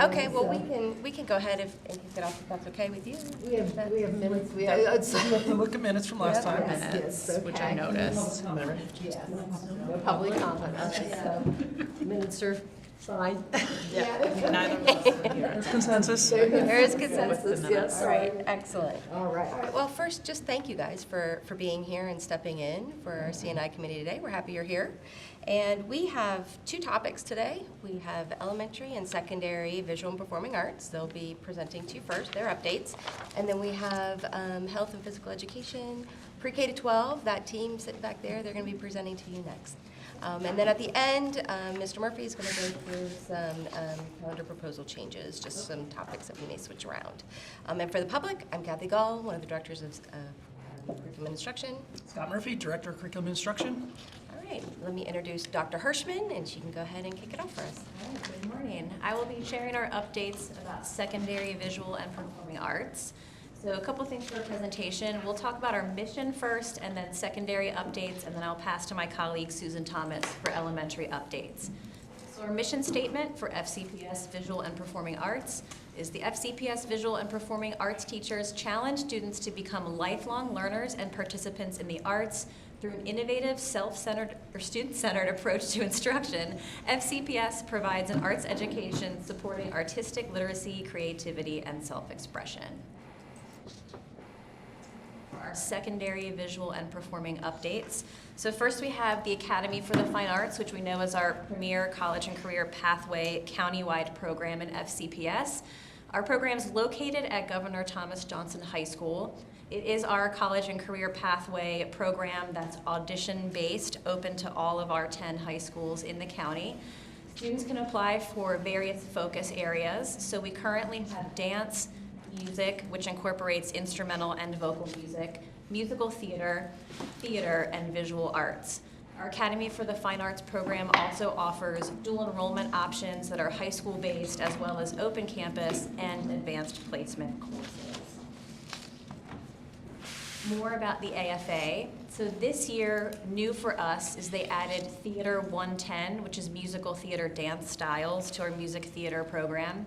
Okay, well, we can go ahead and kick it off if that's okay with you. We have minutes, We have to look at minutes from last time. Yes, Which I noticed. Yes, no public comment. So, minutes are fine. Neither of us are here. There's consensus. There is consensus, yes. All right, excellent. All right. All right, well, first, just thank you guys for being here and stepping in for our CNI committee today. We're happy you're here. And we have two topics today. We have elementary and secondary visual and performing arts. They'll be presenting to you first, their updates. And then we have health and physical education, pre-K to 12, that team sitting back there, they're going to be presenting to you next. And then at the end, Mr. Murphy is going to go through some calendar proposal changes, just some topics that we may switch around. And for the public, I'm Kathy Gall, one of the directors of curriculum instruction. Scott Murphy, Director of Curriculum Instruction. All right, let me introduce Dr. Hirschman, and she can go ahead and kick it off for us. Good morning. I will be sharing our updates about secondary visual and performing arts. So a couple things for our presentation. We'll talk about our mission first, and then secondary updates, and then I'll pass to my colleague Susan Thomas for elementary updates. So our mission statement for FCPS Visual and Performing Arts is the FCPS Visual and Performing Arts teachers challenge students to become lifelong learners and participants in the arts through an innovative, self-centered, or student-centered approach to instruction. FCPS provides an arts education supporting artistic literacy, creativity, and self-expression. Our secondary visual and performing updates. So first we have the Academy for the Fine Arts, which we know is our premier college and career pathway countywide program in FCPS. Our program is located at Governor Thomas Johnson High School. It is our college and career pathway program that's audition-based, open to all of our 10 high schools in the county. Students can apply for various focus areas. So we currently have dance, music, which incorporates instrumental and vocal music, musical theater, and visual arts. Our Academy for the Fine Arts program also offers dual enrollment options that are high school based as well as open campus and advanced placement courses. More about the AFA. So this year, new for us is they added Theater 110, which is musical theater dance styles, to our music theater program.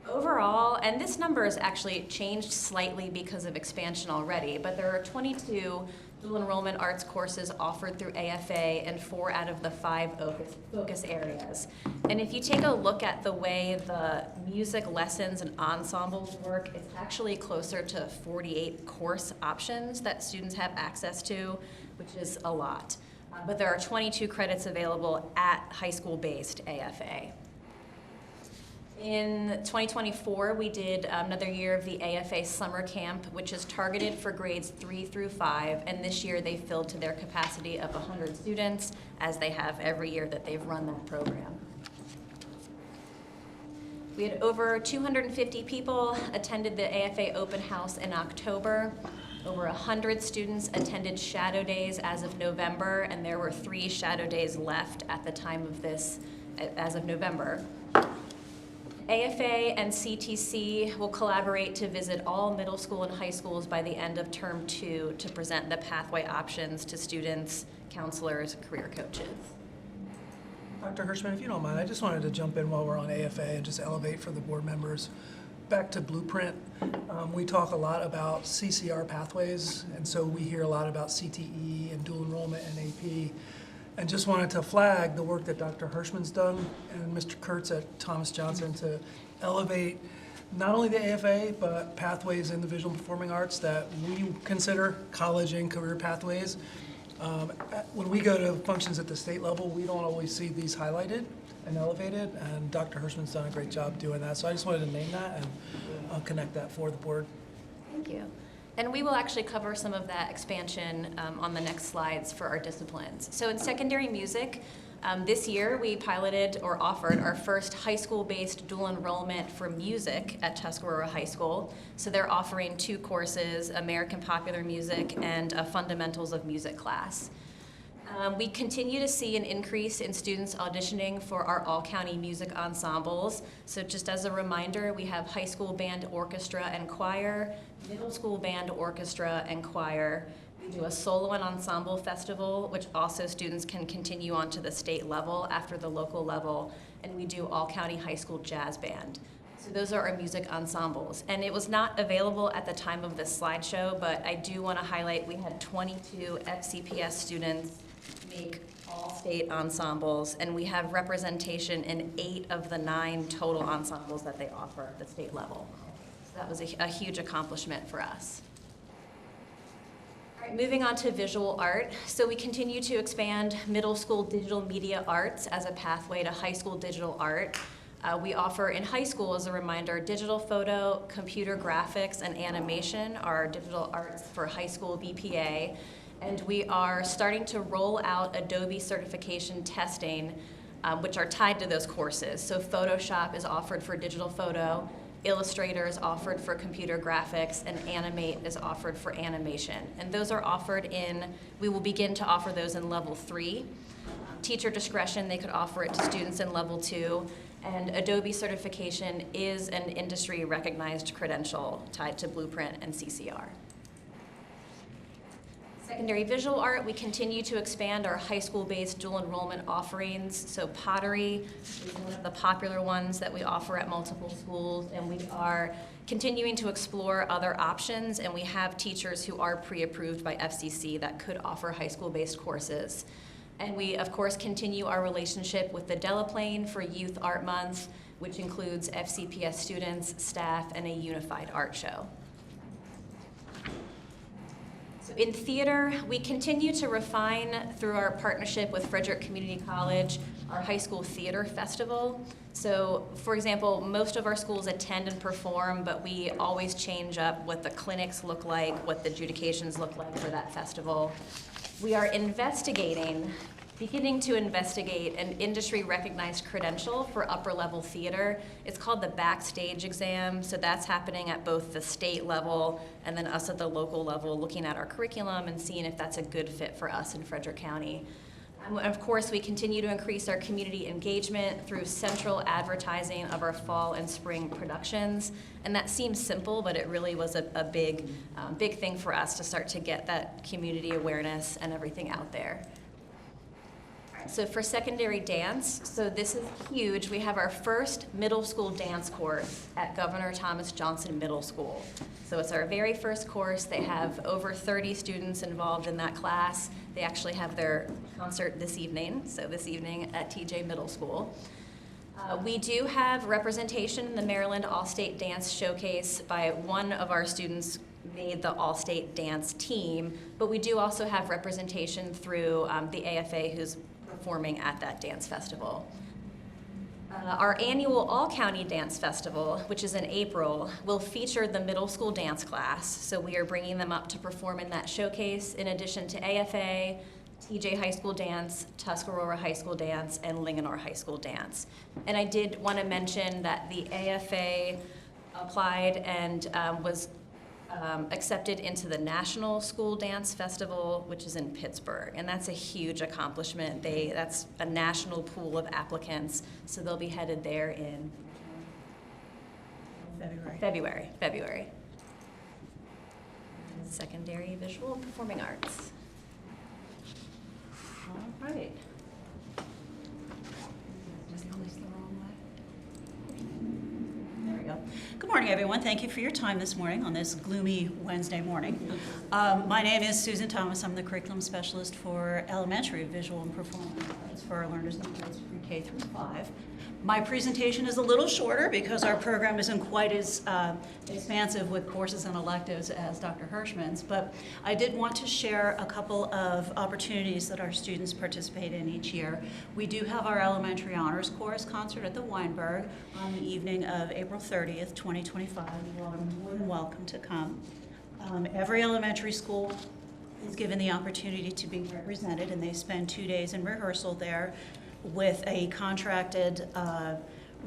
Overall, and this number has actually changed slightly because of expansion already, but there are 22 dual enrollment arts courses offered through AFA in 4 out of the 5 focus areas. And if you take a look at the way the music lessons and ensembles work, it's actually closer to 48 course options that students have access to, which is a lot. But there are 22 credits available at high school-based AFA. In 2024, we did another year of the AFA Summer Camp, which is targeted for grades 3 through 5, and this year they filled to their capacity of 100 students, as they have every year that they've run that program. We had over 250 people attended the AFA Open House in October. Over 100 students attended Shadow Days as of November, and there were 3 Shadow Days left at the time of this, as of November. AFA and CTC will collaborate to visit all middle school and high schools by the end of term 2 to present the pathway options to students, counselors, career coaches. Dr. Hirschman, if you don't mind, I just wanted to jump in while we're on AFA and just elevate for the board members. Back to Blueprint, we talk a lot about CCR pathways, and so we hear a lot about CTE and dual enrollment and AP. And just wanted to flag the work that Dr. Hirschman's done and Mr. Kurtz at Thomas Johnson to elevate not only the AFA, but pathways in the visual and performing arts that we consider college and career pathways. When we go to functions at the state level, we don't always see these highlighted and elevated, and Dr. Hirschman's done a great job doing that. So I just wanted to name that and connect that for the board. Thank you. And we will actually cover some of that expansion on the next slides for our disciplines. So in secondary music, this year we piloted or offered our first high school-based dual enrollment for music at Tuscarora High School. So they're offering 2 courses, American Popular Music and a Fundamentals of Music class. We continue to see an increase in students auditioning for our all-county music ensembles. So just as a reminder, we have high school band, orchestra, and choir, middle school band, orchestra, and choir. We do a solo and ensemble festival, which also students can continue on to the state level after the local level, and we do all-county high school jazz band. So those are our music ensembles. And it was not available at the time of this slideshow, but I do want to highlight we had 22 FCPS students make all-state ensembles, and we have representation in 8 of the 9 total ensembles that they offer at the state level. So that was a huge accomplishment for us. All right, moving on to visual art. So we continue to expand middle school digital media arts as a pathway to high school digital art. We offer in high school, as a reminder, digital photo, computer graphics, and animation are digital arts for high school BPA. And we are starting to roll out Adobe certification testing, which are tied to those courses. So Photoshop is offered for digital photo, Illustrator is offered for computer graphics, and Animate is offered for animation. And those are offered we will begin to offer those in level 3. Teacher discretion, they could offer it to students in level 2. And Adobe certification is an industry recognized credential tied to Blueprint and CCR. Secondary visual art, we continue to expand our high school-based dual enrollment offerings. So pottery is one of the popular ones that we offer at multiple schools, and we are continuing to explore other options, and we have teachers who are pre-approved by FCC that could offer high school-based courses. And we, of course, continue our relationship with the Delaplane for Youth Art Month, which includes FCPS students, staff, and a unified art show. So in theater, we continue to refine through our partnership with Frederick Community College, our high school theater festival. So, for example, most of our schools attend and perform, but we always change up what the clinics look like, what the adjudications look like for that festival. We are beginning to investigate an industry-recognized credential for upper-level theater. It's called the Backstage exam, so that's happening at both the state level and then us at the local level, looking at our curriculum and seeing if that's a good fit for us in Frederick County. And of course, we continue to increase our community engagement through central advertising of our fall and spring productions. And that seems simple, but it really was a big thing for us to start to get that community awareness and everything out there. So for secondary dance, so this is huge. We have our first middle school dance course at Governor Thomas Johnson Middle School. So it's our very first course. They have over 30 students involved in that class. They actually have their concert this evening, so this evening at TJ Middle School. We do have representation in the Maryland All-State Dance Showcase by one of our students made the All-State Dance team, but we do also have representation through the AFA who's performing at that dance festival. Our annual All-County Dance Festival, which is in April, will feature the middle school dance class. So we are bringing them up to perform in that showcase in addition to AFA, TJ High School Dance, Tuscarora High School Dance, and Linganore High School Dance. And I did want to mention that the AFA applied and was accepted into the National School Dance Festival, which is in Pittsburgh, and that's a huge accomplishment. That's a national pool of applicants, so they'll be headed there in February. Secondary visual and performing arts. All right. Good morning, everyone. Thank you for your time this morning on this gloomy Wednesday morning. My name is Susan Thomas. I'm the curriculum specialist for elementary visual and performing arts for our learners and kids pre-K through 5. My presentation is a little shorter because our program isn't quite as expansive with courses and electives as Dr. Hirschman's, but I did want to share a couple of opportunities that our students participate in each year. We do have our Elementary Honors Chorus concert at the Weinberg on the evening of April 30th, 2025. You all are more than welcome to come. Every elementary school is given the opportunity to be represented, and they spend 2 days in rehearsal there with a contracted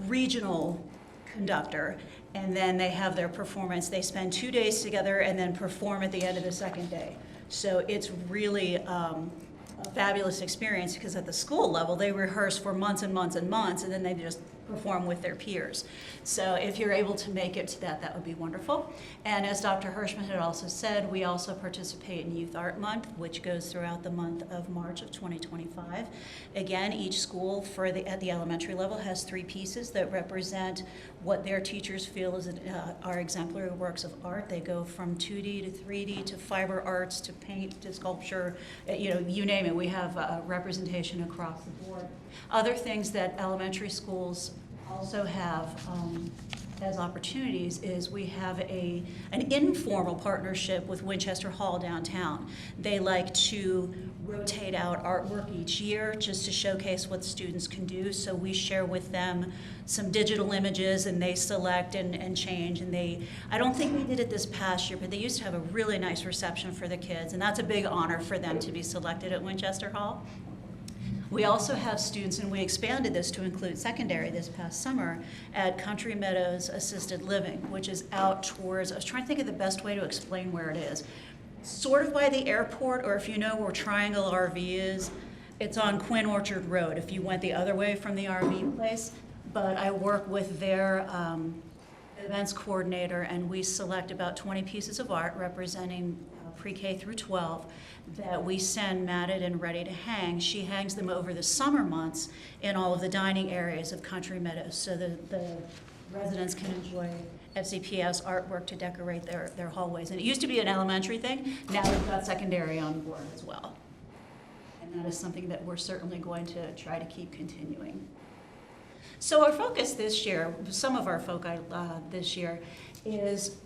regional conductor, and then they have their performance. They spend 2 days together and then perform at the end of the second day. So it's really a fabulous experience because at the school level, they rehearse for months and months and months, and then they just perform with their peers. So if you're able to make it to that, that would be wonderful. And as Dr. Hirschman had also said, we also participate in Youth Art Month, which goes throughout the month of March of 2025. Again, each school at the elementary level has 3 pieces that represent what their teachers feel are exemplary works of art. They go from 2D to 3D to fiber arts to paint to sculpture, you name it. We have representation across the board. Other things that elementary schools also have as opportunities is we have an informal partnership with Winchester Hall downtown. They like to rotate out artwork each year just to showcase what students can do. So we share with them some digital images and they select and change. And I don't think we did it this past year, but they used to have a really nice reception for the kids. And that's a big honor for them to be selected at Winchester Hall. We also have students, and we expanded this to include secondary this past summer, at Country Meadows Assisted Living, which is out towards, I was trying to think of the best way to explain where it is. Sort of by the airport, or if you know where Triangle RV is, it's on Quinn Orchard Road, if you went the other way from the RV place. But I work with their events coordinator, and we select about 20 pieces of art representing pre-K through 12 that we send matted and ready to hang. She hangs them over the summer months in all of the dining areas of Country Meadows so that the residents can enjoy FCPS artwork to decorate their hallways. And it used to be an elementary thing. Now we've got secondary on board as well. And that is something that we're certainly going to try to keep continuing. So our focus this year, some of our focus this year, is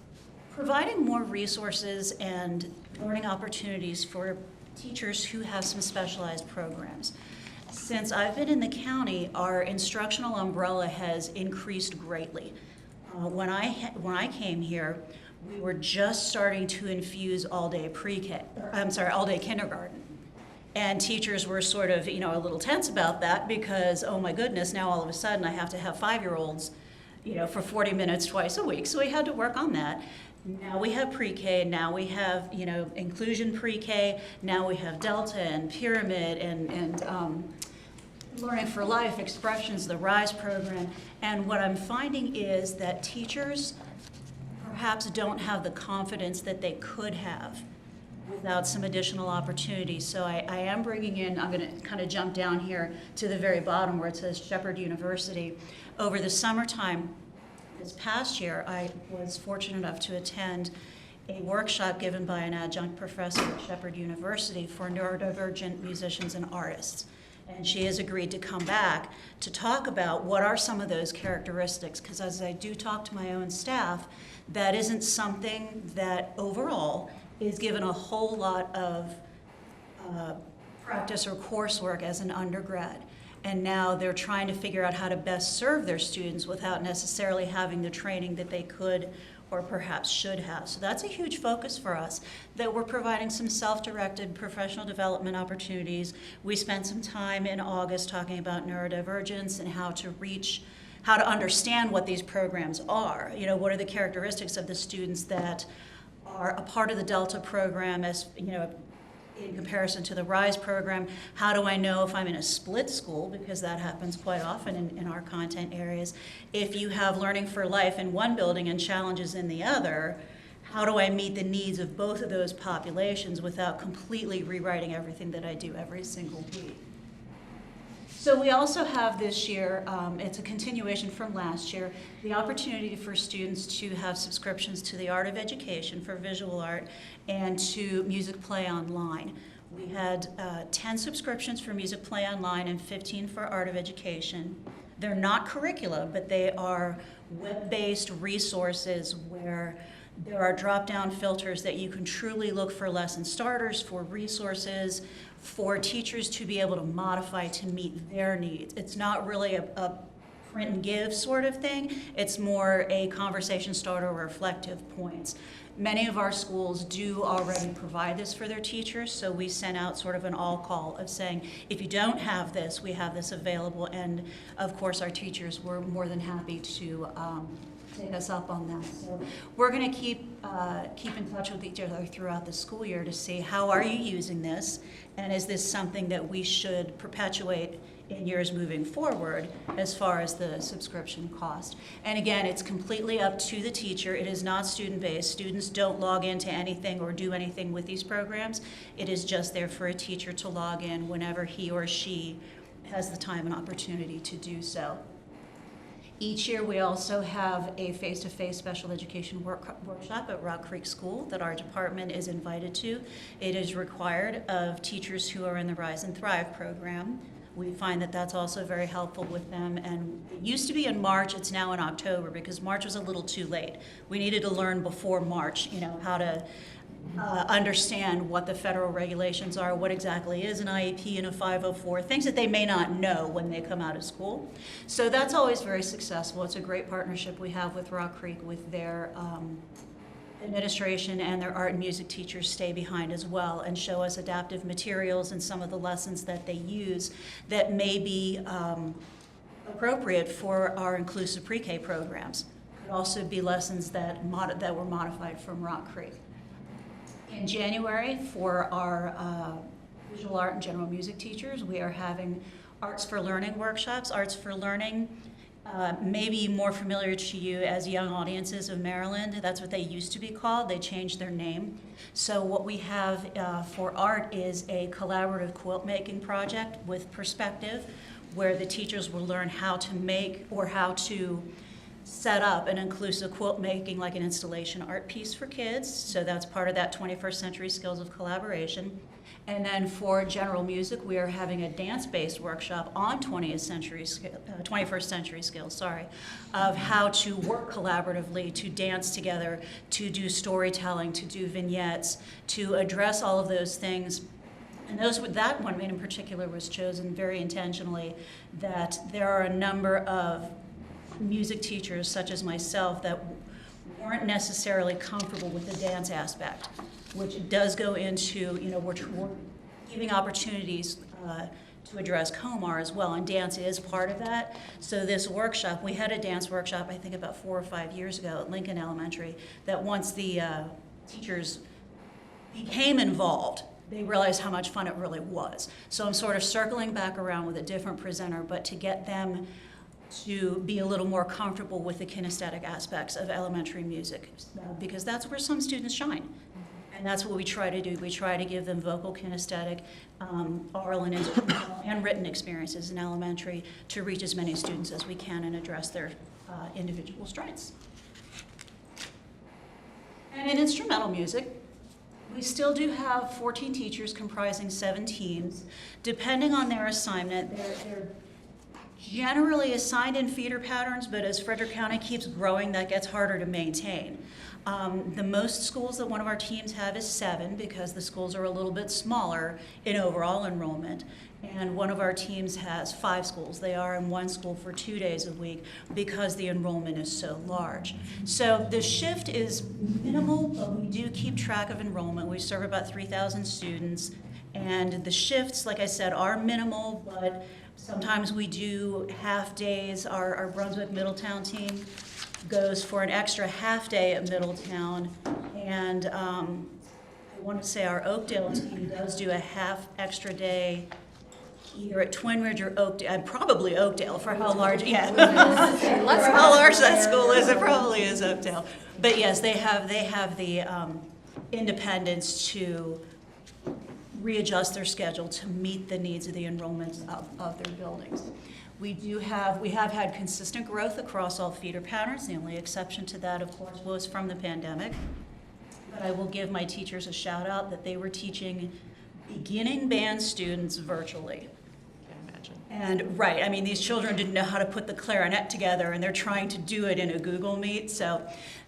providing more resources and learning opportunities for teachers who have some specialized programs. Since I've been in the county, our instructional umbrella has increased greatly. When I came here, we were just starting to infuse all-day all-day kindergarten. And teachers were sort of, a little tense about that because, oh my goodness, now all of a sudden I have to have 5-year-olds, for 40 minutes twice a week. So we had to work on that. Now we have pre-K, now we have, inclusion pre-K, now we have Delta and Pyramid and Learning for Life, Expressions, the RISE program. And what I'm finding is that teachers perhaps don't have the confidence that they could have without some additional opportunities. So I am bringing in, I'm going to kind of jump down here to the very bottom where it says Shepherd University. Over the summertime, this past year, I was fortunate enough to attend a workshop given by an adjunct professor at Shepherd University for neurodivergent musicians and artists. And she has agreed to come back to talk about what are some of those characteristics, because as I do talk to my own staff, that isn't something that overall is given a whole lot of practice or coursework as an undergrad. And now they're trying to figure out how to best serve their students without necessarily having the training that they could or perhaps should have. So that's a huge focus for us, that we're providing some self-directed professional development opportunities. We spent some time in August talking about neurodivergence and how to understand what these programs are. What are the characteristics of the students that are a part of the Delta program as, in comparison to the RISE program. How do I know if I'm in a split school, because that happens quite often in our content areas. If you have Learning for Life in one building and challenges in the other, how do I meet the needs of both of those populations without completely rewriting everything that I do every single week? So we also have this year, it's a continuation from last year, the opportunity for students to have subscriptions to the Art of Education for visual art and to Music Play Online. We had 10 subscriptions for Music Play Online and 15 for Art of Education. They're not curricula, but they are web-based resources where there are drop-down filters that you can truly look for lesson starters, for resources, for teachers to be able to modify to meet their needs. It's not really a print and give sort of thing. It's more a conversation starter or reflective points. Many of our schools do already provide this for their teachers, so we sent out sort of an all call of saying, if you don't have this, we have this available. And of course, our teachers were more than happy to take us up on that. So we're going to keep in touch with each other throughout the school year to see how are you using this, and is this something that we should perpetuate in years moving forward as far as the subscription cost. And again, it's completely up to the teacher. It is not student-based. Students don't log into anything or do anything with these programs. It is just there for a teacher to log in whenever he or she has the time and opportunity to do so. Each year, we also have a face-to-face special education workshop at Rock Creek School that our department is invited to. It is required of teachers who are in the Rise and Thrive program. We find that that's also very helpful with them. And it used to be in March, it's now in October, because March was a little too late. We needed to learn before March, how to understand what the federal regulations are, what exactly is an IEP and a 504, things that they may not know when they come out of school. So that's always very successful. It's a great partnership we have with Rock Creek, with their administration, and their art and music teachers stay behind as well and show us adaptive materials and some of the lessons that they use that may be appropriate for our inclusive pre-K programs. Could also be lessons that were modified from Rock Creek. In January, for our visual art and general music teachers, we are having Arts for Learning workshops. Arts for Learning may be more familiar to you as Young Audiences of Maryland. That's what they used to be called. They changed their name. So what we have for art is a collaborative quilt making project with perspective, where the teachers will learn how to make or how to set up an inclusive quilt making, like an installation art piece for kids. So that's part of that 21st century skills of collaboration. And then for general music, we are having a dance-based workshop on 21st century skills, of how to work collaboratively, to dance together, to do storytelling, to do vignettes, to address all of those things. And that one in particular was chosen very intentionally, that there are a number of music teachers, such as myself, that weren't necessarily comfortable with the dance aspect, which does go into, we're giving opportunities to address COMAR as well, and dance is part of that. So this workshop, we had a dance workshop, I think about 4 or 5 years ago at Lincoln Elementary, that once the teachers became involved, they realized how much fun it really was. So I'm sort of circling back around with a different presenter, but to get them to be a little more comfortable with the kinesthetic aspects of elementary music, because that's where some students shine. And that's what we try to do. We try to give them vocal, kinesthetic, oral and instrumental, and written experiences in elementary to reach as many students as we can and address their individual strengths. And in instrumental music, we still do have 14 teachers comprising 7 teams. Depending on their assignment, they're generally assigned in feeder patterns, but as Frederick County keeps growing, that gets harder to maintain. The most schools that one of our teams have is 7, because the schools are a little bit smaller in overall enrollment. And one of our teams has 5 schools. They are in one school for 2 days a week because the enrollment is so large. So the shift is minimal, but we do keep track of enrollment. We serve about 3,000 students, and the shifts, like I said, are minimal, but sometimes we do half days. Our Brunswick Middletown team goes for an extra half day at Middletown. And I want to say our Oakdale team does do a half extra day either at Twin Ridge or Oakdale, probably Oakdale for how large, for how large that school is, it probably is Oakdale. But yes, they have the independence to readjust their schedule to meet the needs of the enrollments of their buildings. We have had consistent growth across all feeder patterns. The only exception to that, of course, was from the pandemic. But I will give my teachers a shout out that they were teaching beginning band students virtually. And right, I mean, these children didn't know how to put the clarinet together, and they're trying to do it in a Google Meet. So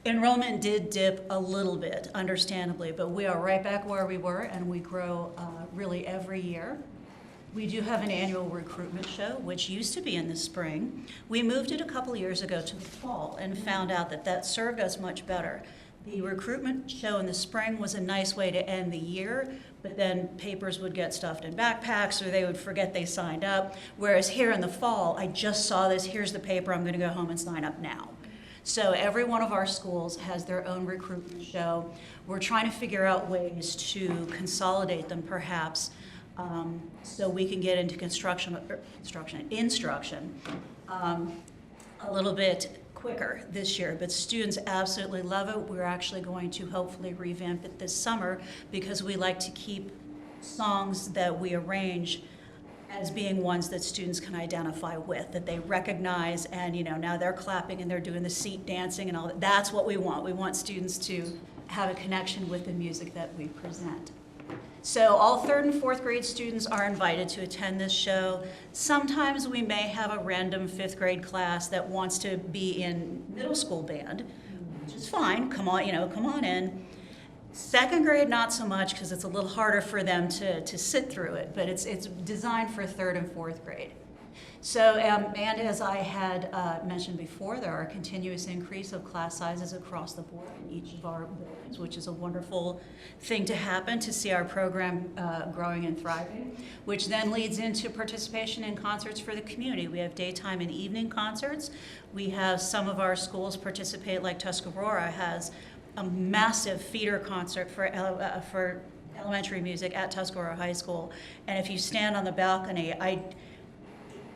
enrollment did dip a little bit, understandably, but we are right back where we were, and we grow really every year. We do have an annual recruitment show, which used to be in the spring. We moved it a couple years ago to the fall and found out that that served us much better. The recruitment show in the spring was a nice way to end the year, but then papers would get stuffed in backpacks or they would forget they signed up. Whereas here in the fall, I just saw this, here's the paper, I'm gonna go home and sign up now. So every one of our schools has their own recruitment show. We're trying to figure out ways to consolidate them perhaps so we can get into instruction a little bit quicker this year, but students absolutely love it. We're actually going to hopefully revamp it this summer because we like to keep songs that we arrange as being ones that students can identify with, that they recognize, and now they're clapping and they're doing the seat dancing and all that. That's what we want. We want students to have a connection with the music that we present. So all 3rd and 4th grade students are invited to attend this show. Sometimes we may have a random 5th grade class that wants to be in middle school band, which is fine. Come on, come on in. 2nd grade, not so much, because it's a little harder for them to sit through it, but it's designed for 3rd and 4th grade. So, and as I had mentioned before, there are a continuous increase of class sizes across the board in each of our buildings, which is a wonderful thing to happen, to see our program growing and thriving, which then leads into participation in concerts for the community. We have daytime and evening concerts. We have some of our schools participate, like Tuscarora has a massive feeder concert for elementary music at Tuscarora High School. And if you stand on the balcony,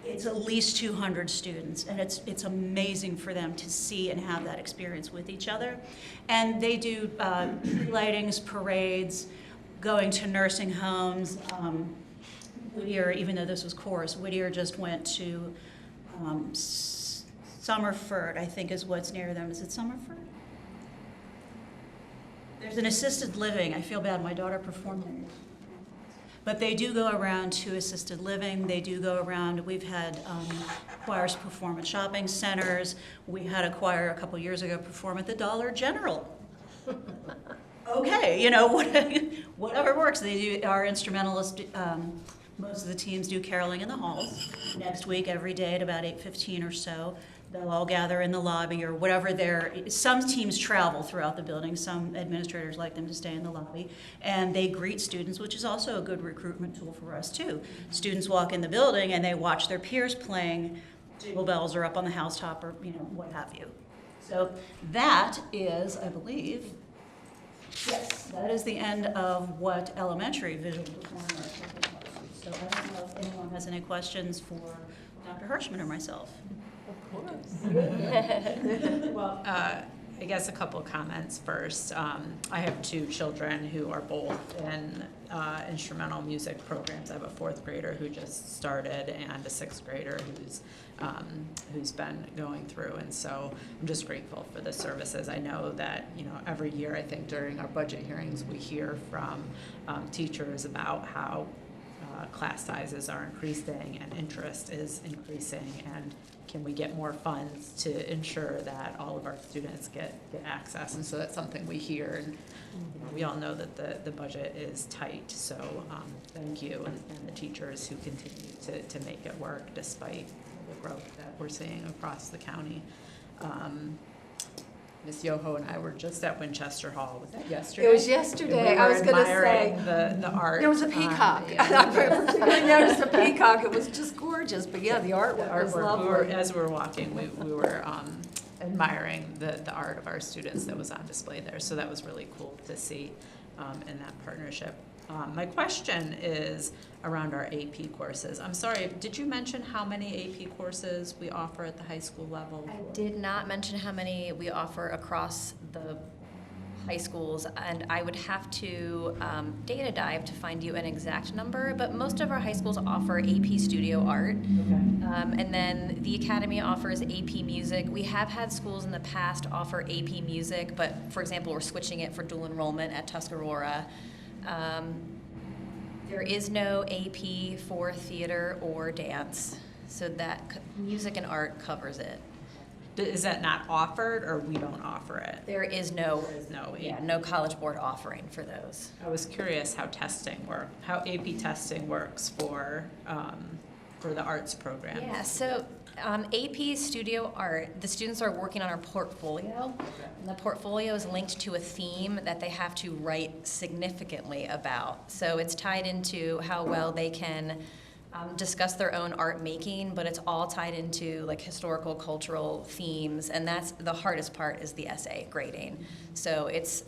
it's at least 200 students, and it's amazing for them to see and have that experience with each other. And they do lightings, parades, going to nursing homes. Whittier, even though this was chorus, Whittier just went to Summerford, I think is what's near them. Is it Summerford? There's an assisted living. I feel bad, my daughter performed there. But they do go around to assisted living. They do go around. We've had choirs perform at shopping centers. We had a choir a couple years ago perform at the Dollar General. Okay, whatever works. They do. Our instrumentalists, most of the teams do caroling in the halls. Next week, every day at about 8:15 or so, they'll all gather in the lobby or whatever some teams travel throughout the building. Some administrators like them to stay in the lobby. And they greet students, which is also a good recruitment tool for us too. Students walk in the building and they watch their peers playing. Jingle bells are up on the housetop or, what have you. So that is, I believe, yes, that is the end of what elementary visual performing arts is. So I don't know if anyone has any questions for Dr. Hirschman or myself. Well, I guess a couple of comments first. I have 2 children who are both in instrumental music programs. I have a 4th grader who just started and a 6th grader who's been going through, and so I'm just grateful for the services. I know that every year, I think during our budget hearings, we hear from teachers about how class sizes are increasing and interest is increasing, and can we get more funds to ensure that all of our students get access? And so that's something we hear, and we all know that the budget is tight, so thank you and the teachers who continue to make it work despite the growth that we're seeing across the county. Ms. Yoho and I were just at Winchester Hall. Was that yesterday? It was yesterday. I was going to say. The art. There was a peacock. I particularly noticed a peacock. It was just gorgeous. But yeah, the artwork was lovely. As we were walking, we were admiring the art of our students that was on display there. So that was really cool to see in that partnership. My question is around our AP courses. I'm sorry, did you mention how many AP courses we offer at the high school level? I did not mention how many we offer across the high schools, and I would have to data dive to find you an exact number, but most of our high schools offer AP Studio Art. Okay. And then the Academy offers AP Music. We have had schools in the past offer AP Music, but for example, we're switching it for dual enrollment at Tuscarora. There is no AP for theater or dance, so that music and art covers it. Is that not offered, or we don't offer it? There is no, AP. no College Board offering for those. I was curious how AP testing works for the arts program. Yeah, so AP Studio Art, the students are working on our portfolio. And the portfolio is linked to a theme that they have to write significantly about. So it's tied into how well they can discuss their own art making, but it's all tied into like historical, cultural themes, and that's the hardest part is the essay grading. So it's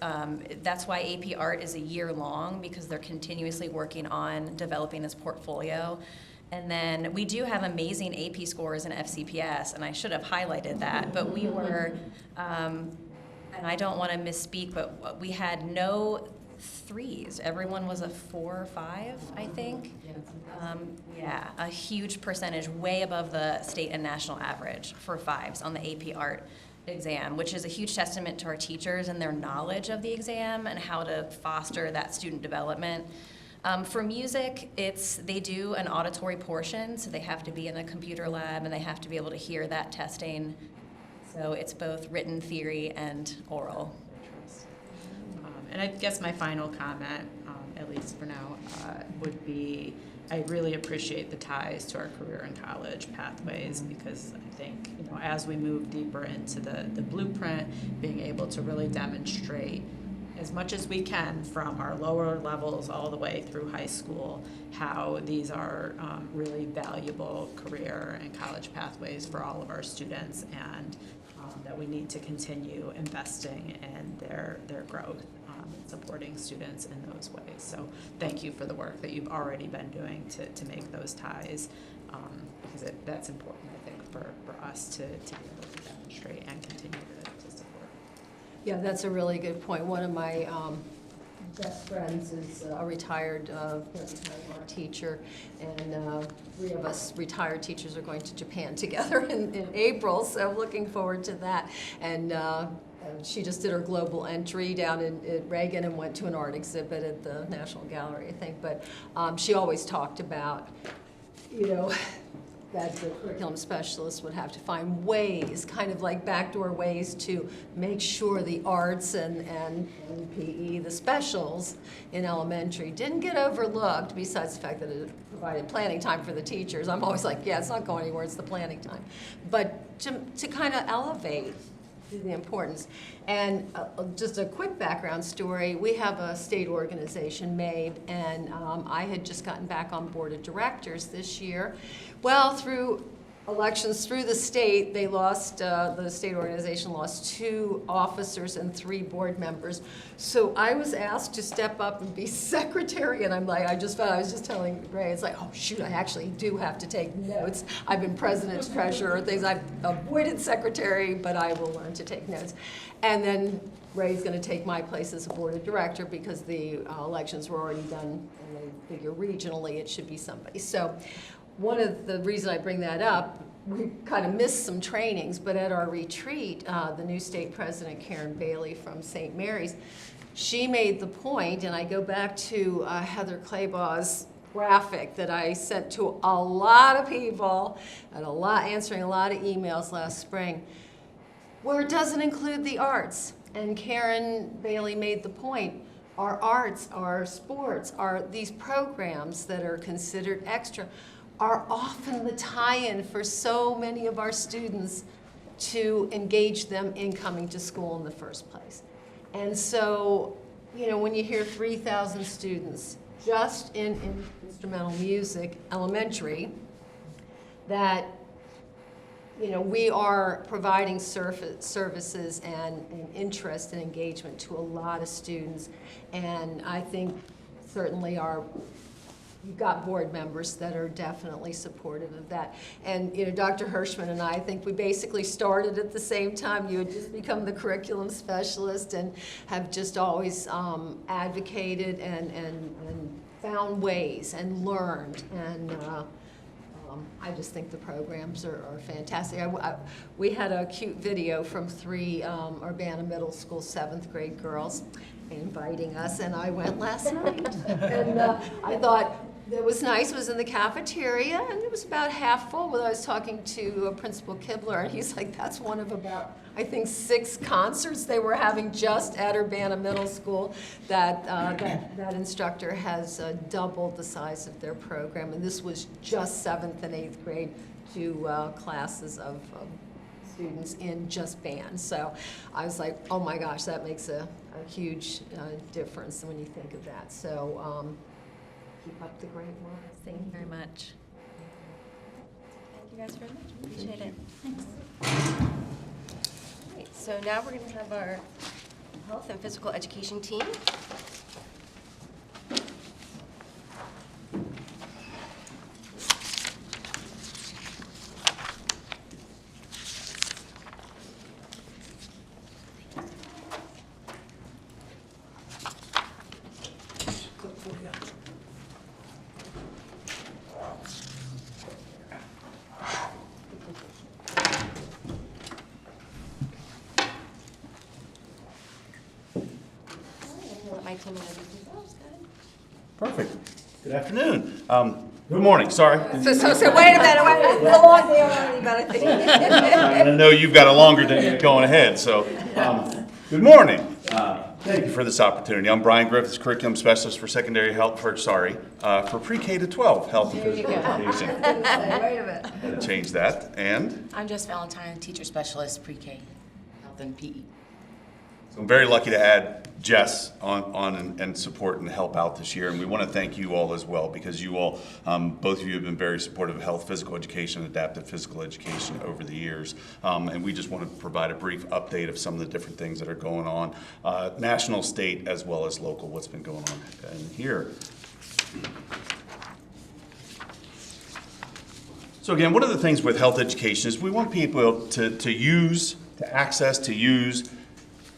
that's why AP Art is a year long, because they're continuously working on developing this portfolio. And then we do have amazing AP scores in FCPS, and I should have highlighted that, but we were, and I don't want to misspeak, but we had no 3s. Everyone was a 4 or 5, I think. Yeah, a huge percentage, way above the state and national average for 5s on the AP Art exam, which is a huge testament to our teachers and their knowledge of the exam and how to foster that student development. For music, they do an auditory portion, so they have to be in a computer lab and they have to be able to hear that testing. So it's both written theory and oral. And I guess my final comment, at least for now, would be I really appreciate the ties to our career and college pathways, because I think, as we move deeper into the blueprint, being able to really demonstrate as much as we can from our lower levels all the way through high school, how these are really valuable career and college pathways for all of our students, and that we need to continue investing in their growth, supporting students in those ways. So thank you for the work that you've already been doing to make those ties, because that's important, I think, for us to be able to demonstrate and continue to support. Yeah, that's a really good point. One of my best friends is a retired art teacher, and 3 of us retired teachers are going to Japan together in April, so I'm looking forward to that. And she just did her global entry down at Reagan and went to an art exhibit at the National Gallery, I think. But she always talked about, that the curriculum specialist would have to find ways, kind of like backdoor ways, to make sure the arts and PE, the specials in elementary, didn't get overlooked, besides the fact that it provided planning time for the teachers. I'm always like, yeah, it's not going anywhere, it's the planning time. But to kind of elevate the importance. And just a quick background story, we have a state organization, MABE, and I had just gotten back on board of directors this year. Well, through elections through the state, they lost, the state organization lost 2 officers and 3 board members. So I was asked to step up and be secretary, and I'm like, I was just telling Ray, it's like, oh shoot, I actually do have to take notes. I've been president's treasurer, things I've avoided secretary, but I will learn to take notes. And then Ray's gonna take my place as a board of director, because the elections were already done, and they figure regionally it should be somebody. So one of the reasons I bring that up, we kind of missed some trainings, but at our retreat, the new state president, Karen Bailey from St. Mary's, she made the point, and I go back to Heather Claybaugh's graphic that I sent to a lot of people, and answering a lot of emails last spring, where it doesn't include the arts. And Karen Bailey made the point, our arts, our sports, these programs that are considered extra, are often the tie-in for so many of our students to engage them in coming to school in the first place. And so, when you hear 3,000 students just in instrumental music, elementary, that, we are providing services and interest and engagement to a lot of students. And I think certainly you've got board members that are definitely supportive of that. And Dr. Hirschman and I think we basically started at the same time. You had just become the curriculum specialist and have just always advocated and found ways and learned. And I just think the programs are fantastic. We had a cute video from 3 Urbana Middle School 7th grade girls inviting us, and I went last night. And I thought, it was nice. It was in the cafeteria, and it was about half full. When I was talking to Principal Kibler, and he's like, that's one of about, I think, 6 concerts they were having just at Urbana Middle School. That instructor has doubled the size of their program, and this was just 7th and 8th grade, 2 classes of students in just band. So I was like, oh my gosh, that makes a huge difference when you think of that. So. Keep up the great work. Thank you very much. you guys very much. Appreciate it. Thanks. So now we're going to have our health and physical education team. Clip for you. Let my team introduce themselves. Go ahead. Perfect. Good afternoon. Good morning, sorry. So wait a minute, a long day already, but I think. I know you've got a longer day going ahead, so, good morning. Thank you for this opportunity. I'm Brian Griffiths, Curriculum Specialist for Secondary Health, for pre-K to 12 Health and Physical Education. Wait a minute. Had to change that, and I'm Jess Valentine, Teacher Specialist, Pre-K, Health and PE. so I'm very lucky to add Jess on and support and help out this year. And we want to thank you all as well, because you all, both of you have been very supportive of health, physical education, and adaptive physical education over the years. And we just want to provide a brief update of some of the different things that are going on, national, state, as well as local, what's been going on in here. So again, one of the things with health education is we want people to use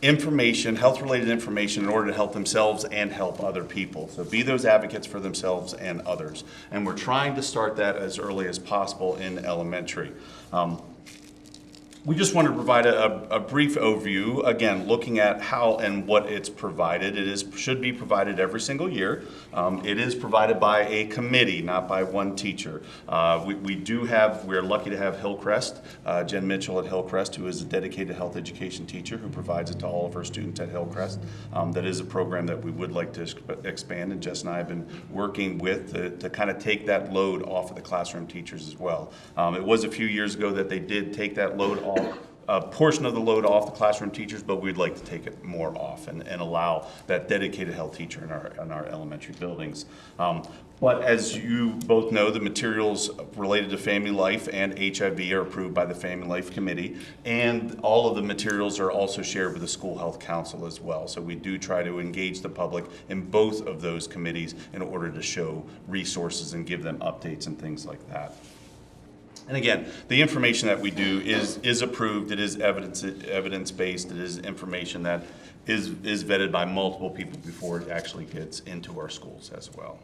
information, health-related information, in order to help themselves and help other people. So be those advocates for themselves and others. And we're trying to start that as early as possible in elementary. We just wanted to provide a brief overview, again, looking at how and what it's provided. Should be provided every single year. It is provided by a committee, not by one teacher. We're lucky to have Hillcrest, Jen Mitchell at Hillcrest, who is a dedicated health education teacher who provides it to all of our students at Hillcrest. That is a program that we would like to expand, and Jess and I have been working with to kind of take that load off of the classroom teachers as well. It was a few years ago that they did take that load off, a portion of the load off the classroom teachers, but we'd like to take it more off and allow that dedicated health teacher in our elementary buildings. But as you both know, the materials related to Family Life and HIV are approved by the Family Life Committee, and all of the materials are also shared with the School Health Council as well. So we do try to engage the public in both of those committees in order to show resources and give them updates and things like that. And again, the information that we do is approved, it is evidence-based, it is information that is vetted by multiple people before it actually gets into our schools as well.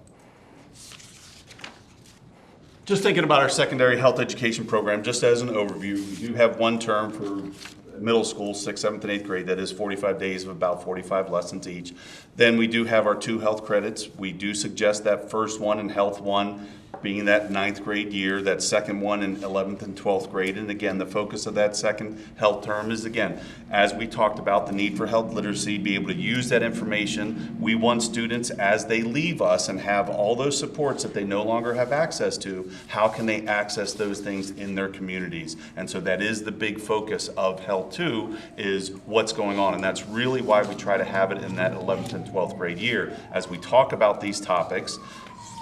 Just thinking about our secondary health education program, just as an overview, we do have one term for middle school, 6th, 7th, and 8th grade, that is 45 days of about 45 lessons each. Then we do have our 2 health credits. We do suggest that first one in Health 1 being that 9th grade year, that second one in 11th and 12th grade. And again, the focus of that second health term is, again, as we talked about, the need for health literacy, be able to use that information. We want students, as they leave us and have all those supports that they no longer have access to, how can they access those things in their communities? And so that is the big focus of Health 2, is what's going on. And that's really why we try to have it in that 11th and 12th grade year. As we talk about these topics,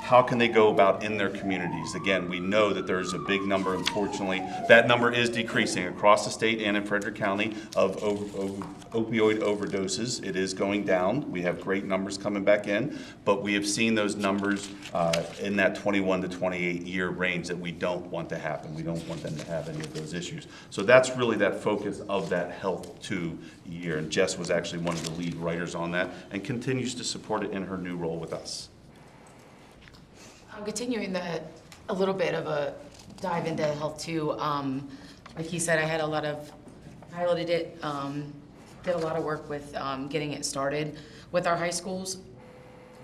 how can they go about in their communities? Again, we know that there's a big number, unfortunately, that number is decreasing across the state and in Frederick County of opioid overdoses. It is going down. We have great numbers coming back in, but we have seen those numbers in that 21 to 28 year range that we don't want to happen. We don't want them to have any of those issues. So that's really that focus of that Health 2 year. And Jess was actually one of the lead writers on that and continues to support it in her new role with us. I'm continuing a little bit of a dive into Health 2. Like he said, I piloted it, did a lot of work with getting it started with our high schools.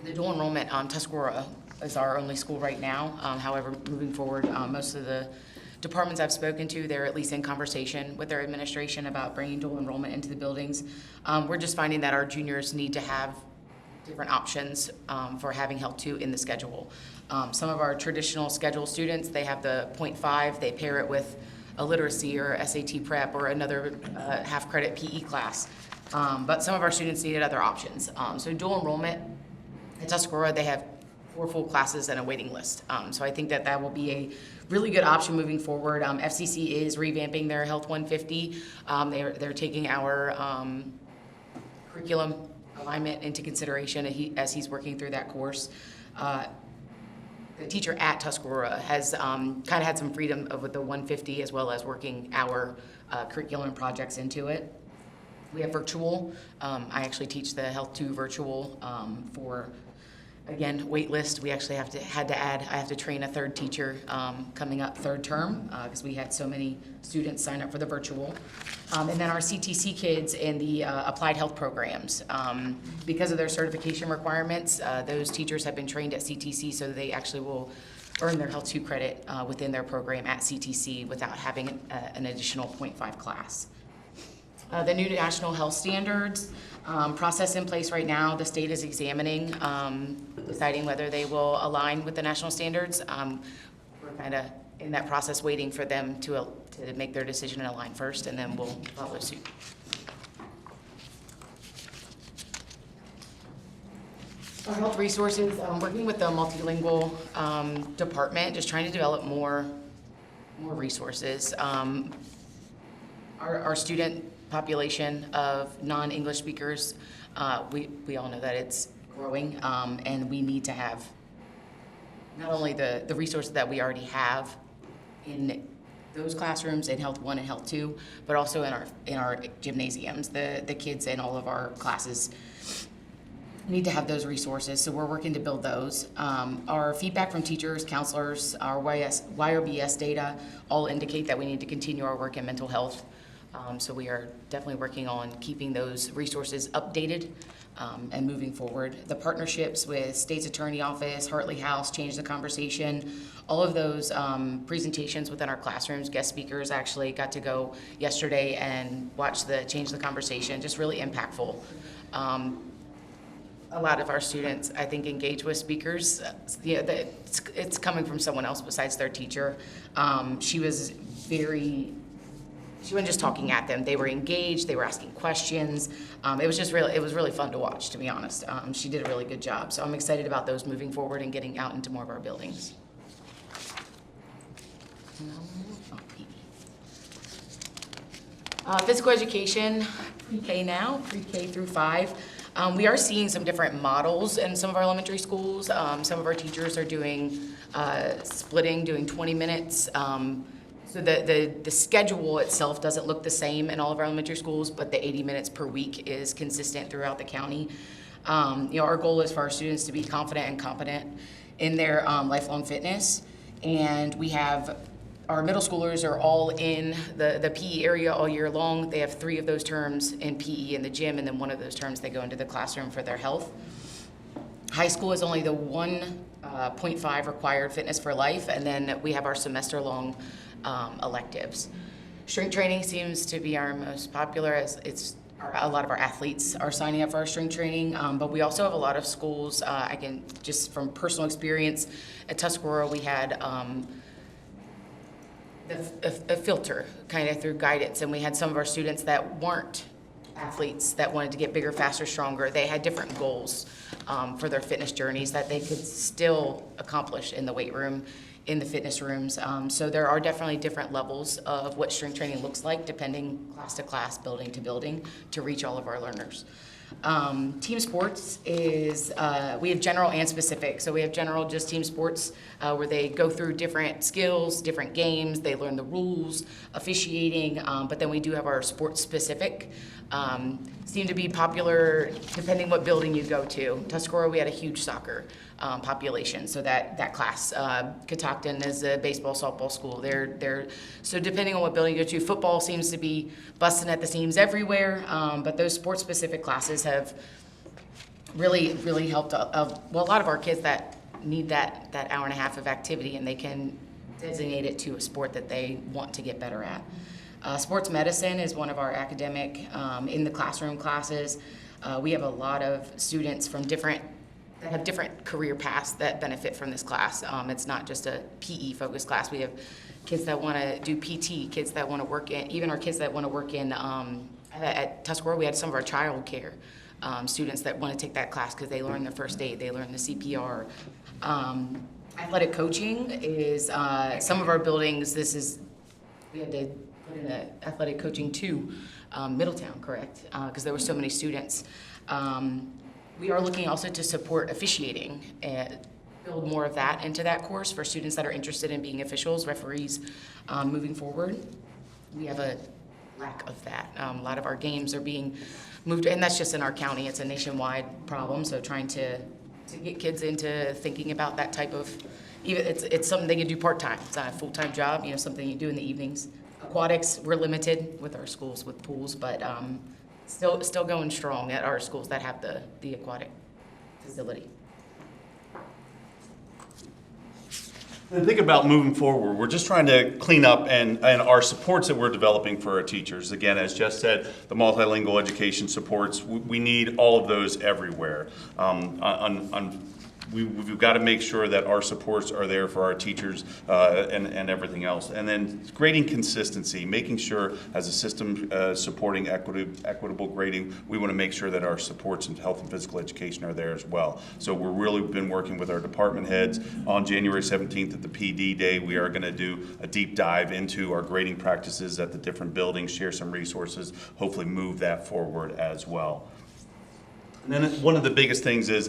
The dual enrollment, Tuscarora is our only school right now. However, moving forward, most of the departments I've spoken to, they're at least in conversation with their administration about bringing dual enrollment into the buildings. We're just finding that our juniors need to have different options for having Health 2 in the schedule. Some of our traditional schedule students, they have the 0.5, they pair it with a literacy or SAT prep or another half credit PE class. But some of our students needed other options. So dual enrollment at Tuscarora, they have 4 full classes and a waiting list. So I think that that will be a really good option moving forward. FCC is revamping their Health 150. They're taking our curriculum alignment into consideration as he's working through that course. The teacher at Tuscarora has kind of had some freedom with the 150 as well as working our curriculum and projects into it. We have virtual. I actually teach the Health 2 virtual for, again, wait list. We actually I have to train a 3rd teacher coming up 3rd term because we had so many students sign up for the virtual. And then our CTC kids in the applied health programs. Because of their certification requirements, those teachers have been trained at CTC so that they actually will earn their Health 2 credit within their program at CTC without having an additional 0.5 class. The new national health standards process in place right now. The state is examining, deciding whether they will align with the national standards. We're kind of in that process waiting for them to make their decision and align first, and then we'll follow suit. Our health resources, working with the multilingual department, just trying to develop more resources. Our student population of non-English speakers, we all know that it's growing, and we need to have not only the resources that we already have in those classrooms in Health 1 and Health 2, but also in our gymnasiums. The kids in all of our classes need to have those resources, so we're working to build those. Our feedback from teachers, counselors, our YRBS data all indicate that we need to continue our work in mental health. So we are definitely working on keeping those resources updated and moving forward. The partnerships with State's Attorney Office, Hartley House, Change the Conversation, all of those presentations within our classrooms. Guest speakers actually got to go yesterday and watch the Change the Conversation, just really impactful. A lot of our students, I think, engage with speakers. It's coming from someone else besides their teacher. She wasn't just talking at them. They were engaged. They were asking questions. It was really fun to watch, to be honest. She did a really good job. So I'm excited about those moving forward and getting out into more of our buildings. Physical education, pre-K now, pre-K through 5. We are seeing some different models in some of our elementary schools. Some of our teachers are doing splitting, doing 20 minutes. So the schedule itself doesn't look the same in all of our elementary schools, but the 80 minutes per week is consistent throughout the county. Our goal is for our students to be confident and competent in their lifelong fitness. And we have our middle schoolers are all in the PE area all year long. They have 3 of those terms in PE in the gym, and then 1 of those terms they go into the classroom for their health. High school is only the 1.5 required fitness for life, and then we have our semester-long electives. Strength training seems to be our most popular, as a lot of our athletes are signing up for our strength training, but we also have a lot of schools. I can just from personal experience at Tuscarora, we had a filter kind of through guidance, and we had some of our students that weren't athletes that wanted to get bigger, faster, stronger. They had different goals for their fitness journeys that they could still accomplish in the weight room, in the fitness rooms. So there are definitely different levels of what strength training looks like, depending class to class, building to building, to reach all of our learners. Team sports is, we have general and specific. So we have general, just team sports, where they go through different skills, different games, they learn the rules, officiating, but then we do have our sports specific. Seem to be popular depending what building you go to. Tuscarora, we had a huge soccer population, so that class. Catoctin is a baseball, softball school. So depending on what building you go to, football seems to be busting at the seams everywhere, but those sports-specific classes have really, really helped a lot of our kids that need that hour and a half of activity, and they can designate it to a sport that they want to get better at. Sports medicine is one of our academic in the classroom classes. We have a lot of students from that have different career paths that benefit from this class. It's not just a PE focused class. We have kids that want to do PT, kids that want to work in, even our kids that want to work in, at Tuscarora, we had some of our child care students that want to take that class because they learn the first aid, they learn the CPR. Athletic coaching is, some of our buildings, we had to put in an athletic coaching to Middletown, correct? Because there were so many students. We are looking also to support officiating and build more of that into that course for students that are interested in being officials, referees, moving forward. We have a lack of that. A lot of our games are being moved, and that's just in our county. It's a nationwide problem, so trying to get kids into thinking about that type of, even it's something they can do part-time. It's not a full-time job, something you do in the evenings. Aquatics, we're limited with our schools with pools, but still going strong at our schools that have the aquatic facility. And think about moving forward. We're just trying to clean up and our supports that we're developing for our teachers. Again, as Jess said, the multilingual education supports, we need all of those everywhere. We've got to make sure that our supports are there for our teachers and everything else. And then grading consistency, making sure as a system supporting equitable grading, we want to make sure that our supports in health and physical education are there as well. So we're really been working with our department heads. On January 17th at the PD Day, we are going to do a deep dive into our grading practices at the different buildings, share some resources, hopefully move that forward as well. And then one of the biggest things is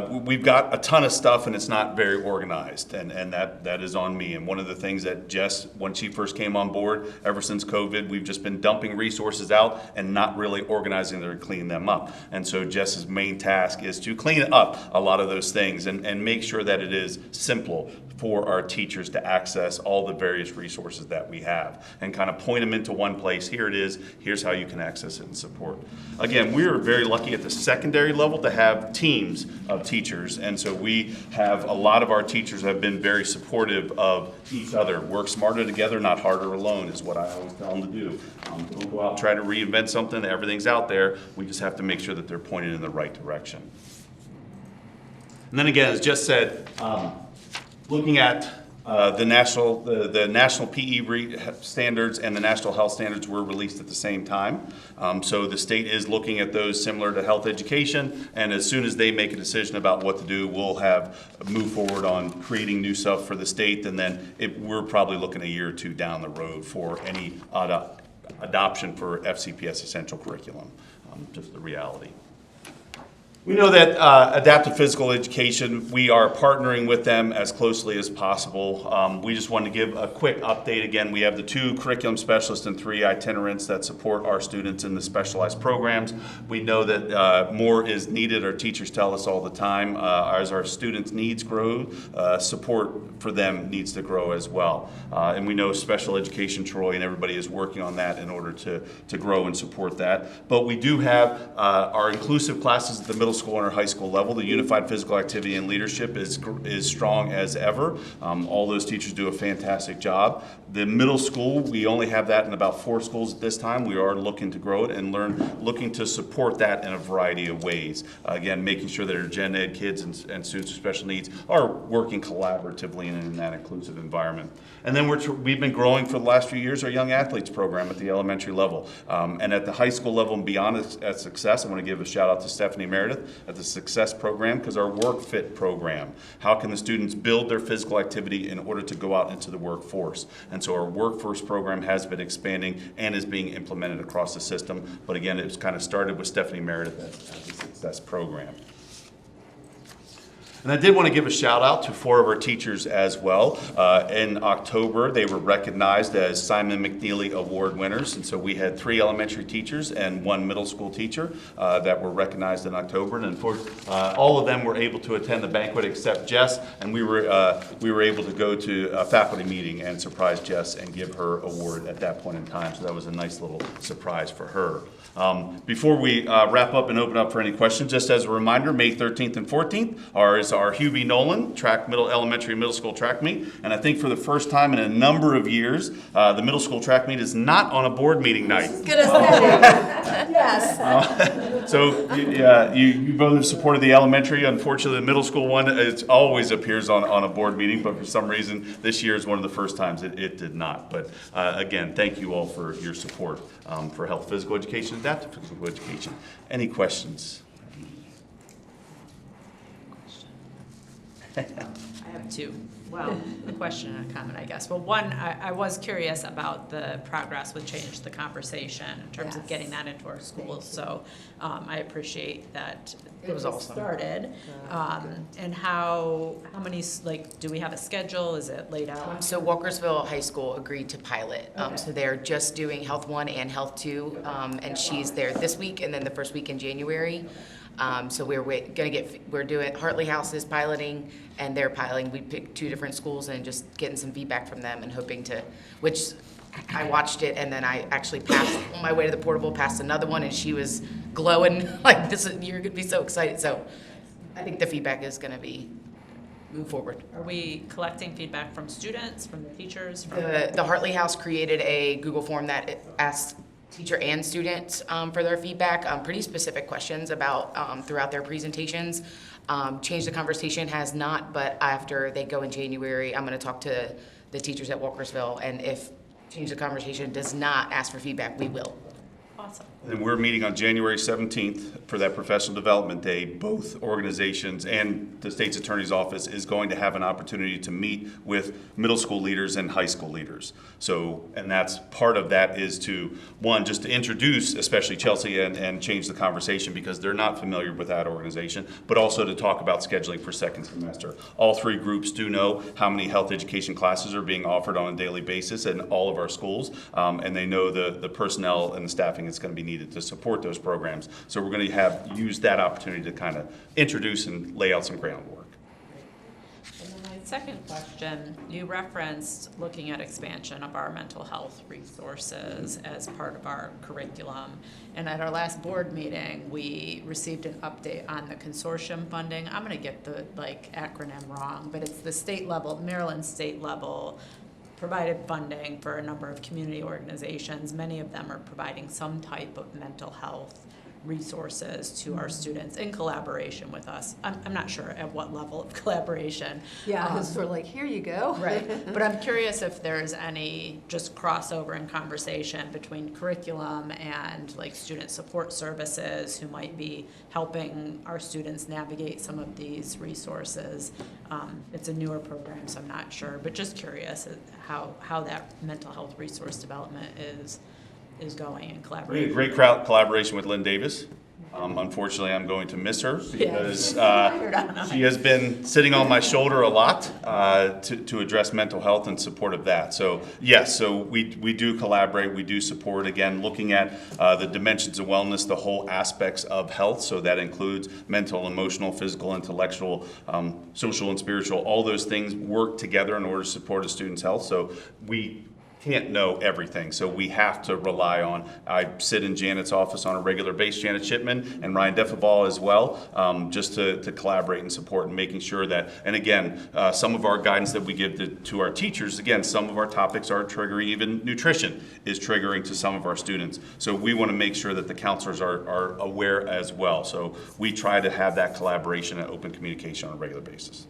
we've got a ton of stuff and it's not very organized, and that is on me. And one of the things that Jess, when she first came on board, ever since COVID, we've just been dumping resources out and not really organizing them or cleaning them up. And so Jess's main task is to clean up a lot of those things and make sure that it is simple for our teachers to access all the various resources that we have and kind of point them into one place. Here it is, here's how you can access it and support. Again, we are very lucky at the secondary level to have teams of teachers, and so we have a lot of our teachers have been very supportive of each other. Work smarter together, not harder alone is what I always tell them to do. Don't go out and try to reinvent something, everything's out there. We just have to make sure that they're pointed in the right direction. And then again, as Jess said, looking at the national PE standards and the national health standards were released at the same time. So the state is looking at those similar to health education, and as soon as they make a decision about what to do, we'll move forward on creating new stuff for the state, and then we're probably looking a year or two down the road for any adoption for FCPS essential curriculum, just the reality. We know that adaptive physical education, we are partnering with them as closely as possible. We just wanted to give a quick update. Again, we have the 2 curriculum specialists and 3 itinerants that support our students in the specialized programs. We know that more is needed. Our teachers tell us all the time. As our students' needs grow, support for them needs to grow as well. And we know special education, Troy, and everybody is working on that in order to grow and support that. But we do have our inclusive classes at the middle school and our high school level. The unified physical activity and leadership is strong as ever. All those teachers do a fantastic job. The middle school, we only have that in about 4 schools at this time. We are looking to grow it and looking to support that in a variety of ways. Again, making sure that our gen ed kids and students with special needs are working collaboratively in that inclusive environment. And then we've been growing for the last few years our young athletes program at the elementary level. And at the high school level and beyond at Success, I want to give a shout out to Stephanie Meredith at the Success program, because our Work Fit program, how can the students build their physical activity in order to go out into the workforce? And so our Workforce program has been expanding and is being implemented across the system. But again, it was kind of started with Stephanie Meredith at the Success program. And I did want to give a shout out to 4 of our teachers as well. In October, they were recognized as Simon McNeely Award winners. And so we had 3 elementary teachers and 1 middle school teacher that were recognized in October. And all of them were able to attend the banquet except Jess. And we were able to go to a faculty meeting and surprise Jess and give her award at that point in time. So that was a nice little surprise for her. Before we wrap up and open up for any questions, just as a reminder, May 13th and 14th is our Hugh B. Nolan elementary middle school track meet. And I think for the first time in a number of years, the middle school track meet is not on a board meeting night. Gonna say, yes. So, you both have supported the elementary. Unfortunately, the middle school one, it always appears on a board meeting, but for some reason, this year is one of the first times it did not. But again, thank you all for your support for health, physical education, adaptive physical education. Any questions? I have two. Well, a question and a comment, I guess. Well, one, I was curious about the progress with Change the Conversation in terms of Yes. getting that into our schools. So I appreciate that It was awesome. started. And how many, like, do we have a schedule? Is it laid out? So Walkersville High School agreed to pilot. So they're just doing Health 1 and Health 2, and she's there this week and then the first week in January. So we're doing, Hartley House is piloting and they're piloting. We picked 2 different schools and just getting some feedback from them and hoping to, which I watched it and then I actually passed, on my way to the portable, passed another one and she was glowing like you're gonna be so excited. So I think the feedback is gonna be move forward. Are we collecting feedback from students, from the teachers? From The Hartley House created a Google form that asks teacher and students for their feedback, pretty specific questions about throughout their presentations. Change the Conversation has not, but after they go in January, I'm going to talk to the teachers at Walkersville, and if Change the Conversation does not ask for feedback, we will. Awesome. And we're meeting on January 17th for that professional development day. Both organizations and the state's attorney's office is going to have an opportunity to meet with middle school leaders and high school leaders. So, and that's part of that is to, one, just to introduce, especially Chelsea, and Change the Conversation because they're not familiar with that organization, but also to talk about scheduling for second semester. All 3 groups do know how many health education classes are being offered on a daily basis in all of our schools, and they know the personnel and the staffing that's going to be needed to support those programs. So we're going to use that opportunity to kind of introduce and lay out some groundwork. And then my second question, you referenced looking at expansion of our mental health resources as part of our curriculum. And at our last board meeting, we received an update on the consortium funding. I'm going to get the acronym wrong, but it's the state level, Maryland state level provided funding for a number of community organizations. Many of them are providing some type of mental health resources to our students in collaboration with us. I'm not sure at what level of collaboration. Yeah, it's sort of like, here you go. Right, but I'm curious if there's any just crossover in conversation between curriculum and like student support services who might be helping our students navigate some of these resources. It's a newer program, so I'm not sure, but just curious how that mental health resource development is going in We collaboration. had great collaboration with Lynn Davis. Unfortunately, I'm going to miss her because she has been sitting on my shoulder a lot to address mental health and support of that. So yes, so we do collaborate, we do support, again, looking at the dimensions of wellness, the whole aspects of health. So that includes mental, emotional, physical, intellectual, social and spiritual, all those things work together in order to support a student's health. So we can't know everything, so we have to rely on, I sit in Janet's office on a regular basis, Janet Shipman and Ryan Defabal as well, just to collaborate and support and making sure that, and again, some of our guidance that we give to our teachers, again, some of our topics are triggering, even nutrition is triggering to some of our students. So we want to make sure that the counselors are aware as well. So we try to have that collaboration and open communication on a regular basis.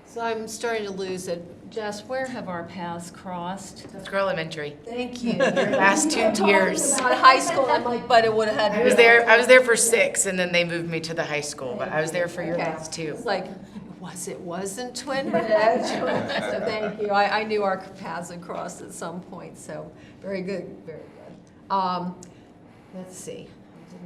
So I'm starting to lose it. Jess, where have our paths crossed? Husker Elementary. Thank you. Last 2 years. About high school, I'm like, but it would have had. I was there for 6 and then they moved me to the high school, but I was there for your Okay. last 2. It's like, wasn't Twin Ridge. So thank you. I knew our paths had crossed at some point, so very good, very good. Let's see.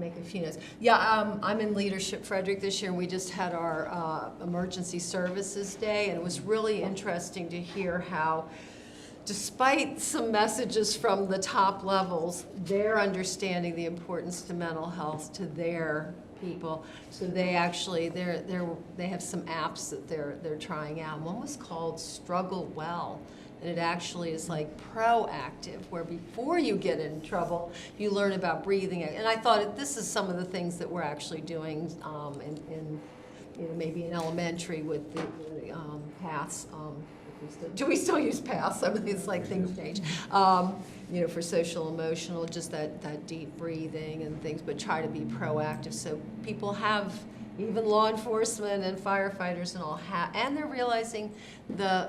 Make a few notes. Yeah, I'm in Leadership Frederick this year, and we just had our Emergency Services Day, and it was really interesting to hear how, despite some messages from the top levels, they're understanding the importance to mental health to their people. So they actually, they have some apps that they're trying out. One was called Struggle Well. And it actually is like proactive, where before you get in trouble, you learn about breathing. And I thought this is some of the things that we're actually doing in maybe in elementary with the paths, do we still use PASS? I mean, it's like things change. You know, for social emotional, just that deep breathing and things, but try to be proactive so people have, even law enforcement and firefighters and all and they're realizing the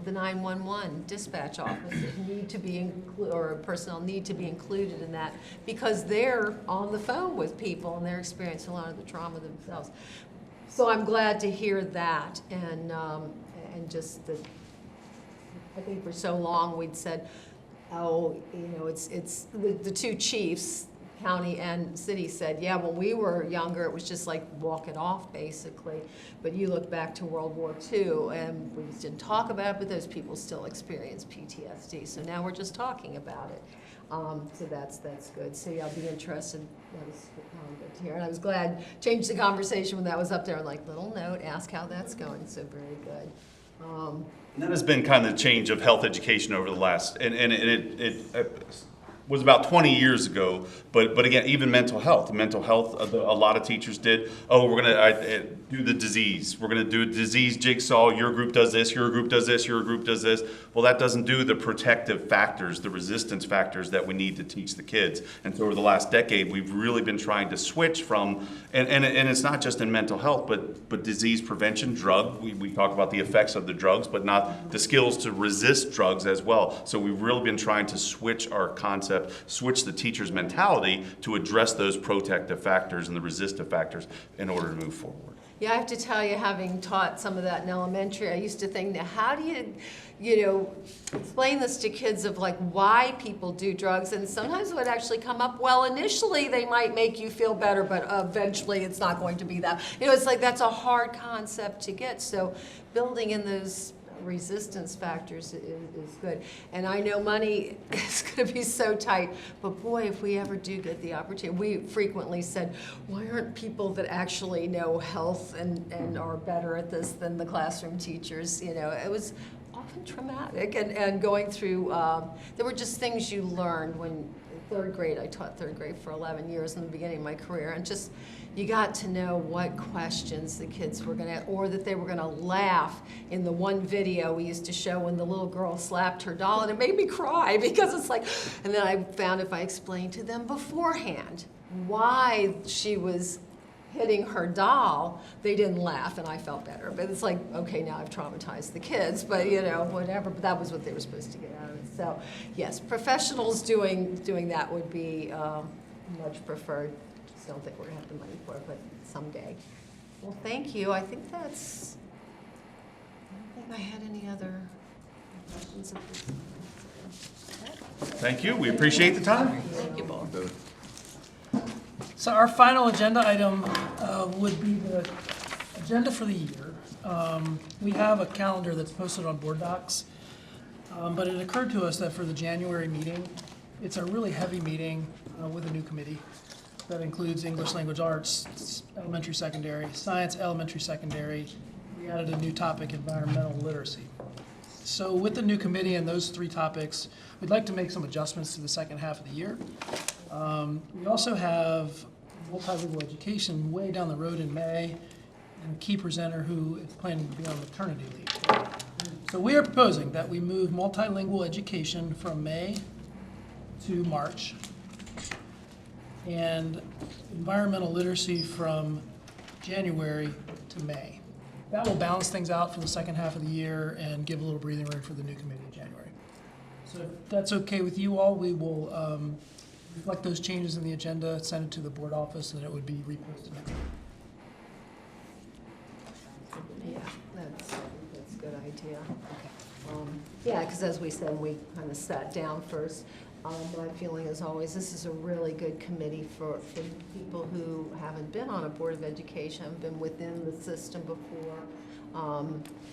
911 dispatch officers need to be or personnel need to be included in that because they're on the phone with people and they're experiencing a lot of the trauma themselves. So I'm glad to hear that and just that. I think for so long we'd said, oh, you know, it's the two chiefs, county and city, said, yeah, when we were younger, it was just like walk it off, basically. But you look back to World War II, and we just didn't talk about it, but those people still experience PTSD. So now we're just talking about it. So that's good. So yeah, I'll be interested. That was good to hear. And I was glad, changed the conversation when that was up there. Like, little note, ask how that's going. So very good. And that has been kind of the change of health education over the last, and it was about 20 years ago, but again, even mental health, a lot of teachers did, oh, we're gonna do the disease, we're gonna do a disease jigsaw, your group does this, your group does this, your group does this. Well, that doesn't do the protective factors, the resistance factors that we need to teach the kids. And so over the last decade, we've really been trying to switch from, and it's not just in mental health, but disease prevention, we talk about the effects of the drugs, but not the skills to resist drugs as well. So we've really been trying to switch our concept, switch the teacher's mentality to address those protective factors and the resistive factors in order to move forward. Yeah, I have to tell you, having taught some of that in elementary, I used to think, now how do you explain this to kids of like why people do drugs? And sometimes it would actually come up, well, initially they might make you feel better, but eventually it's not going to be that. You know, it's like that's a hard concept to get. So building in those resistance factors is good. And I know money is going to be so tight, but boy, if we ever do get the opportunity, we frequently said, why aren't people that actually know health and are better at this than the classroom teachers? You know, it was often traumatic and going through, there were just things you learned when third grade. I taught third grade for 11 years in the beginning of my career, and just you got to know what questions the kids were going to, or that they were going to laugh. In the one video we used to show when the little girl slapped her doll, and it made me cry because it's like, and then I found if I explained to them beforehand why she was hitting her doll, they didn't laugh, and I felt better. But it's like, okay, now I've traumatized the kids, but you know, whatever. But that was what they were supposed to get out of it. So yes, professionals doing that would be much preferred. Just don't think we're gonna have the money for it, but someday. Well, thank you. I don't think I had any other questions of this. Thank you, we appreciate the time. Thank you both. So our final agenda item would be the agenda for the year. We have a calendar that's posted on Board Docs, but it occurred to us that for the January meeting, it's a really heavy meeting with a new committee that includes English Language Arts, elementary, secondary, science, elementary, secondary. We added a new topic, environmental literacy. So with the new committee and those three topics, we'd like to make some adjustments to the second half of the year. We also have multilingual education way down the road in May, and a key presenter who is planning to be on maternity leave. So we are proposing that we move multilingual education from May to March, and environmental literacy from January to May. That will balance things out for the second half of the year and give a little breathing room for the new committee in January. So if that's okay with you all, we will reflect those changes in the agenda, send it to the board office, and it would be reposted next week. Yeah, that's a good idea. Okay. Yeah, because as we said, we kind of sat down first. My feeling is always, this is a really good committee for people who haven't been on a Board of Education, haven't been within the system before.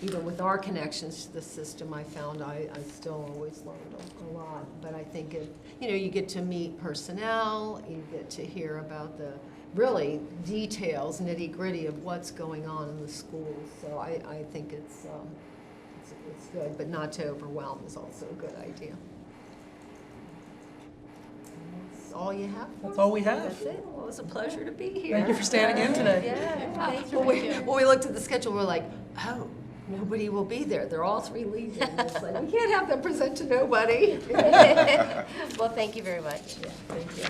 Even with our connections to the system, I found I still always learned a lot. But I think you get to meet personnel, you get to hear about the really details, nitty-gritty of what's going on in the schools. So I think it's good, but not to overwhelm is also a good idea. That's all you have for us? That's all we have. That's it. Well, it was a pleasure to be here. Thank you for standing in today. Yeah. When we looked at the schedule, we're like, oh, nobody will be there. They're all three leaving. It's like, we can't have them present to nobody. Well, thank you very much. Thank you.